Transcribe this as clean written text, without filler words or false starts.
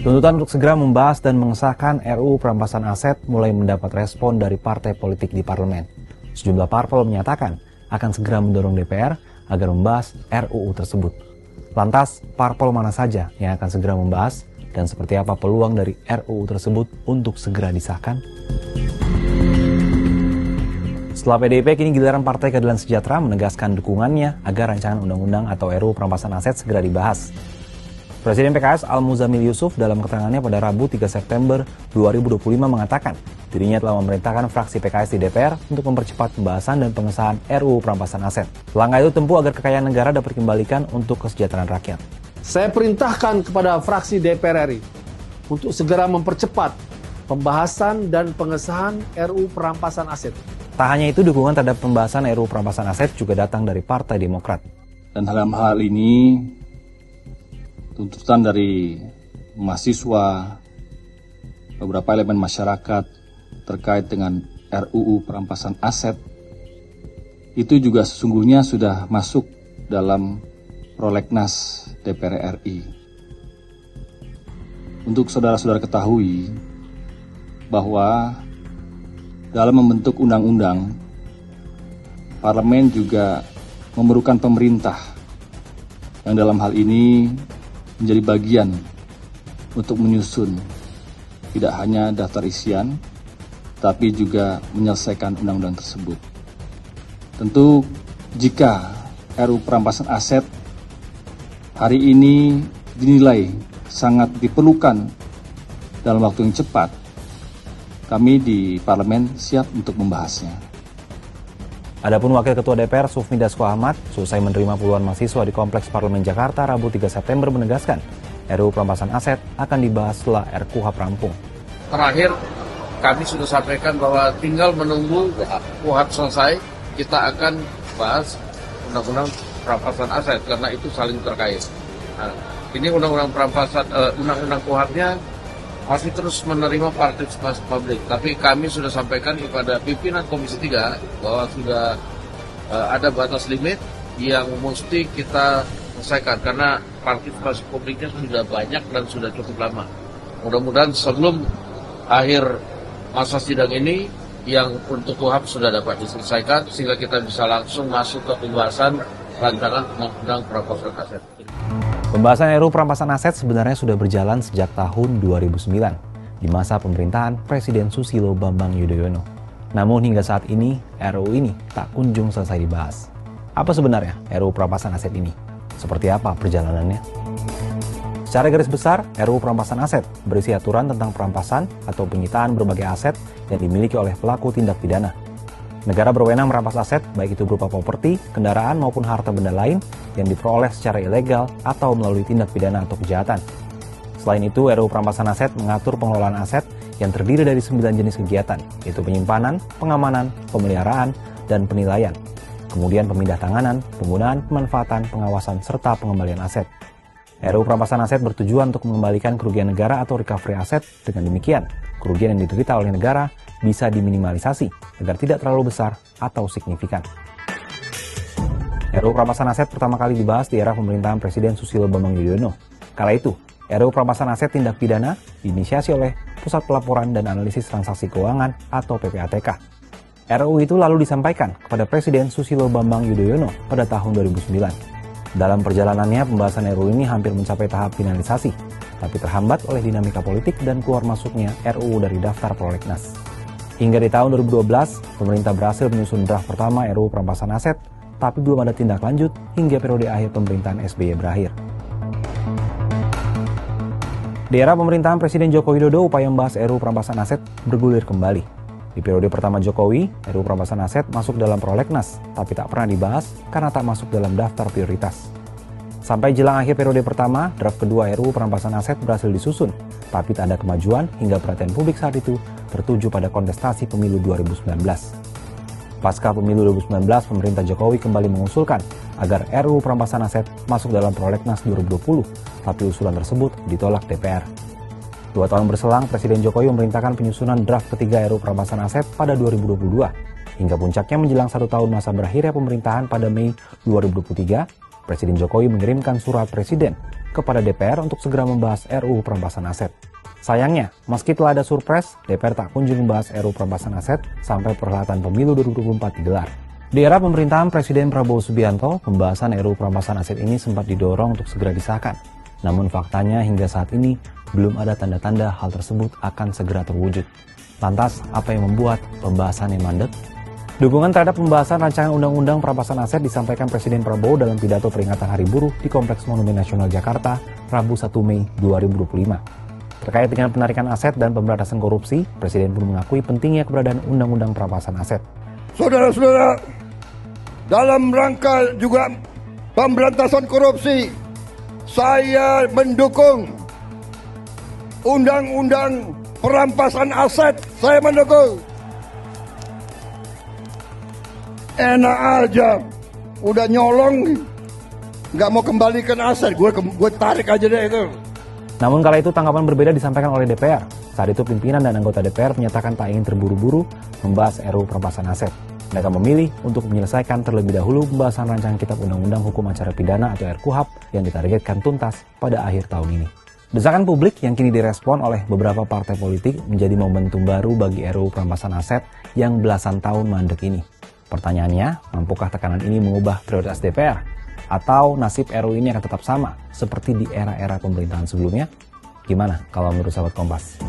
Tuntutan untuk segera membahas dan mengesahkan RUU perampasan aset mulai mendapat respon dari partai politik di parlemen. Sejumlah parpol menyatakan akan segera mendorong DPR agar membahas RUU tersebut. Lantas, parpol mana saja yang akan segera membahas dan seperti apa peluang dari RUU tersebut untuk segera disahkan? Setelah PDIP, kini giliran Partai Keadilan Sejahtera menegaskan dukungannya agar rancangan undang-undang atau RUU perampasan aset segera dibahas. Presiden PKS Al-Muzamil Yusuf dalam keterangannya pada Rabu 3 September 2025 mengatakan dirinya telah memerintahkan fraksi PKS di DPR untuk mempercepat pembahasan dan pengesahan RUU perampasan aset. Langkah itu tempuh agar kekayaan negara dapat dikembalikan untuk kesejahteraan rakyat. Saya perintahkan kepada fraksi DPR RI untuk segera mempercepat pembahasan dan pengesahan RUU perampasan aset. Tak hanya itu, dukungan terhadap pembahasan RUU perampasan aset juga datang dari Partai Demokrat. Dan dalam hal ini, tuntutan dari mahasiswa, beberapa elemen masyarakat terkait dengan RUU perampasan aset, itu juga sesungguhnya sudah masuk dalam prolegnas DPR RI. Untuk saudara-saudara ketahui bahwa dalam membentuk undang-undang, parlemen juga memerlukan pemerintah yang dalam hal ini menjadi bagian untuk menyusun tidak hanya daftar isian, tapi juga menyelesaikan undang-undang tersebut. Tentu jika RUU perampasan aset hari ini dinilai sangat diperlukan dalam waktu yang cepat, kami di parlemen siap untuk membahasnya. Adapun Wakil Ketua DPR Sufmi Dasko Ahmad, selesai menerima puluhan mahasiswa di Kompleks Parlemen Jakarta Rabu 3 September menegaskan RUU perampasan aset akan dibahas setelah RKUHP rampung. Terakhir, kami sudah sampaikan bahwa tinggal menunggu KUHP selesai, kita akan bahas undang-undang perampasan aset karena itu saling terkait. Nah, ini undang-undang perampasan, undang-undang KUHP-nya masih terus menerima partisipasi publik, tapi kami sudah sampaikan kepada pimpinan Komisi 3 bahwa sudah ada batas limit yang mesti kita selesaikan karena partisipasi publiknya sudah banyak dan sudah cukup lama. Mudah-mudahan sebelum akhir masa sidang ini yang untuk KUHP sudah dapat diselesaikan sehingga kita bisa langsung masuk ke pembahasan rancangan undang-undang perampasan aset. Pembahasan RUU perampasan aset sebenarnya sudah berjalan sejak tahun 2009 di masa pemerintahan Presiden Susilo Bambang Yudhoyono. Namun hingga saat ini, RUU ini tak kunjung selesai dibahas. Apa sebenarnya RUU perampasan aset ini? Seperti apa perjalanannya? Secara garis besar, RUU perampasan aset berisi aturan tentang perampasan atau penyitaan berbagai aset yang dimiliki oleh pelaku tindak pidana. Negara berwenang merampas aset, baik itu berupa properti, kendaraan maupun harta benda lain yang diperoleh secara ilegal atau melalui tindak pidana atau kejahatan. Selain itu, RUU perampasan aset mengatur pengelolaan aset yang terdiri dari 9 jenis kegiatan, yaitu penyimpanan, pengamanan, pemeliharaan, dan penilaian. Kemudian pemindah tanganan, penggunaan, pemanfaatan, pengawasan, serta pengembalian aset. RUU perampasan aset bertujuan untuk mengembalikan kerugian negara atau recovery aset. Dengan demikian, kerugian yang diderita oleh negara bisa diminimalisasi agar tidak terlalu besar atau signifikan. RUU perampasan aset pertama kali dibahas di era pemerintahan Presiden Susilo Bambang Yudhoyono. Kala itu, RUU perampasan aset tindak pidana diinisiasi oleh Pusat Pelaporan dan Analisis Transaksi Keuangan atau PPATK. RUU itu lalu disampaikan kepada Presiden Susilo Bambang Yudhoyono pada tahun 2009. Dalam perjalanannya, pembahasan RUU ini hampir mencapai tahap finalisasi, tapi terhambat oleh dinamika politik dan keluar masuknya RUU dari daftar prolegnas. Hingga di tahun 2012, pemerintah berhasil menyusun draft pertama RUU perampasan aset, tapi belum ada tindak lanjut hingga periode akhir pemerintahan SBY berakhir. Di era pemerintahan Presiden Joko Widodo, upaya membahas RUU perampasan aset bergulir kembali. Di periode pertama Jokowi, RUU perampasan aset masuk dalam prolegnas, tapi tak pernah dibahas karena tak masuk dalam daftar prioritas. Sampai jelang akhir periode pertama, draft kedua RUU perampasan aset berhasil disusun, tapi tak ada kemajuan hingga perhatian publik saat itu tertuju pada kontestasi pemilu 2019. Pasca pemilu 2019, pemerintah Jokowi kembali mengusulkan agar RUU perampasan aset masuk dalam prolegnas 2020, tapi usulan tersebut ditolak DPR. 2 tahun berselang, Presiden Jokowi memerintahkan penyusunan draft ketiga RUU perampasan aset pada 2022, hingga puncaknya menjelang 1 tahun masa berakhirnya pemerintahan pada Mei 2023, Presiden Jokowi mengirimkan surat presiden kepada DPR untuk segera membahas RUU perampasan aset. Sayangnya, meski telah ada surpres, DPR tak kunjung membahas RUU perampasan aset sampai perhelatan pemilu 2024 digelar. Di era pemerintahan Presiden Prabowo Subianto, pembahasan RUU perampasan aset ini sempat didorong untuk segera disahkan. Namun faktanya hingga saat ini belum ada tanda-tanda hal tersebut akan segera terwujud. Lantas, apa yang membuat pembahasannya mandek? Dukungan terhadap pembahasan rancangan Undang-Undang Perampasan Aset disampaikan Presiden Prabowo dalam pidato peringatan Hari Buruh di Kompleks Monumen Nasional Jakarta, Rabu 1 Mei 2025. Terkait dengan penarikan aset dan pemberantasan korupsi, Presiden pun mengakui pentingnya keberadaan Undang-Undang Perampasan Aset. Saudara-saudara, dalam rangka juga pemberantasan korupsi, saya mendukung Undang-Undang Perampasan Aset, saya mendukung. Enak aja, udah nyolong, nggak mau kembalikan aset, gue tarik aja deh itu. Namun kala itu tanggapan berbeda disampaikan oleh DPR. Saat itu pimpinan dan anggota DPR menyatakan tak ingin terburu-buru membahas RUU perampasan aset. Mereka memilih untuk menyelesaikan terlebih dahulu pembahasan rancangan Kitab Undang-Undang Hukum Acara Pidana atau RKUHP yang ditargetkan tuntas pada akhir tahun ini. Desakan publik yang kini direspon oleh beberapa partai politik menjadi momentum baru bagi RUU perampasan aset yang belasan tahun mandek ini. Pertanyaannya, mampukah tekanan ini mengubah prioritas DPR? Atau nasib RUU ini akan tetap sama seperti di era-era pemerintahan sebelumnya? Gimana kalau menurut sahabat Kompas?